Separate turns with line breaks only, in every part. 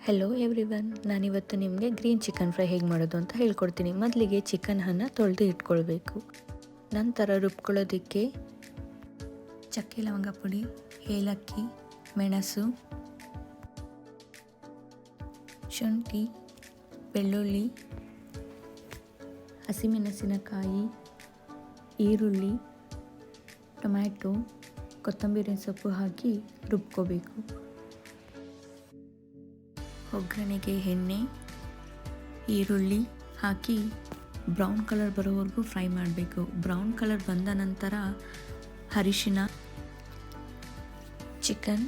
Hello everyone, ನಾನಿವತ್ತು ನಿಮಗೆ green chicken fry ಹೇಗೆ ಮಾಡೋದು ಅಂತ ಹೇಳ್ಕೊಡ್ತೀನಿ. ಮೊದಲಿಗೆ ಚಿಕನನ್ನು ತೊಳೆದು ಇಟ್ಕೊಳ್ಬೇಕು. ನಂತರ ರುಬ್ಕೊಳ್ಳೋದಕ್ಕೆ ಚಕ್ಕೆ ಲವಂಗ ಪುಡಿ, ಏಲಕ್ಕಿ, ಮೆಣಸು, ಶುಂಠಿ, ಬೆಳ್ಳುಳ್ಳಿ, ಹಸಿಮೆಣಸಿನಕಾಯಿ, ಈರುಳ್ಳಿ, ಟೊಮ್ಯಾಟೊ, ಕೊತ್ತಂಬರಿ ಸೊಪ್ಪು ಹಾಕಿ ರುಬ್ಕೋಬೇಕು. ಒಗ್ಗರಣೆಗೆ ಎಣ್ಣೆ, ಈರುಳ್ಳಿ ಹಾಕಿ ಬ್ರೌನ್ ಕಲರ್ ಬರೋವರೆಗೂ ಫ್ರೈ ಮಾಡಬೇಕು. ಬ್ರೌನ್ ಕಲರ್ ಬಂದ ನಂತರ ಅರಿಶಿನ, ಚಿಕನ್,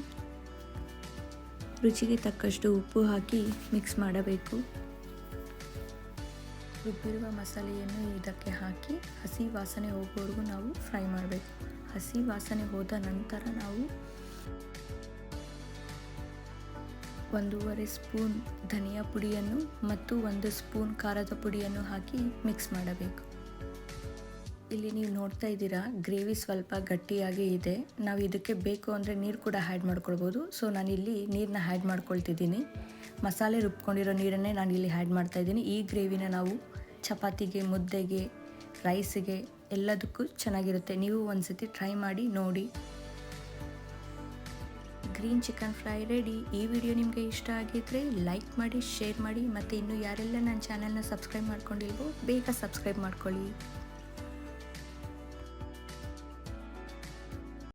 ರುಚಿಗೆ ತಕ್ಕಷ್ಟು ಉಪ್ಪು ಹಾಕಿ ಮಿಕ್ಸ್ ಮಾಡಬೇಕು. ರುಬ್ಬಿರುವ ಮಸಾಲೆಯನ್ನು ಇದಕ್ಕೆ ಹಾಕಿ ಹಸಿ ವಾಸನೆ ಹೋಗೋವರೆಗೂ ನಾವು ಫ್ರೈ ಮಾಡಬೇಕು. ಹಸಿ ವಾಸನೆ ಹೋದ ನಂತರ ನಾವು 1.5 ಸ್ಪೂನ್ ಧನಿಯಾ ಪುಡಿಯನ್ನು ಮತ್ತು 1 ಸ್ಪೂನ್ ಖಾರದ ಪುಡಿಯನ್ನು ಹಾಕಿ ಮಿಕ್ಸ್ ಮಾಡಬೇಕು. ಇಲ್ಲಿ ನೀವು ನೋಡ್ತಾ ಇದ್ದೀರಾ, ಗ್ರೇವಿ ಸ್ವಲ್ಪ ಗಟ್ಟಿಯಾಗಿ ಇದೆ. ನಾವು ಇದಕ್ಕೆ ಬೇಕು ಅಂದರೆ ನೀರು ಕೂಡ ಆ್ಯಡ್ ಮಾಡ್ಕೊಳ್ಬೋದು. ಸೊ ನಾನಿಲ್ಲಿ ನೀರನ್ನ ಆ್ಯಡ್ ಮಾಡ್ಕೊಳ್ತಿದ್ದೀನಿ. ಮಸಾಲೆ ರುಬ್ಕೊಂಡಿರೋ ನೀರನ್ನೇ ನಾನು ಇಲ್ಲಿ ಆ್ಯಡ್ ಮಾಡ್ತಾಯಿದ್ದೀನಿ. ಈ ಗ್ರೇವಿನ ನಾವು ಚಪಾತಿಗೆ, ಮುದ್ದೆಗೆ, ರೈಸಿಗೆ ಎಲ್ಲದಕ್ಕೂ ಚೆನ್ನಾಗಿರುತ್ತೆ. ನೀವು ಒಂದ್ಸತಿ ಟ್ರೈ ಮಾಡಿ ನೋಡಿ. Green chicken fry ready. ಈ ವಿಡಿಯೋ ನಿಮಗೆ ಇಷ್ಟ ಆಗಿದ್ದರೆ ಲೈಕ್ ಮಾಡಿ, ಶೇರ್ ಮಾಡಿ, ಮತ್ತು ಇನ್ನೂ ಯಾರೆಲ್ಲ ನನ್ನ ಚಾನಲ್ನ ಸಬ್ಸ್ಕ್ರೈಬ್ ಮಾಡ್ಕೊಂಡಿಲ್ವೋ ಬೇಗ ಸಬ್ಸ್ಕ್ರೈಬ್ ಮಾಡ್ಕೊಳ್ಳಿ.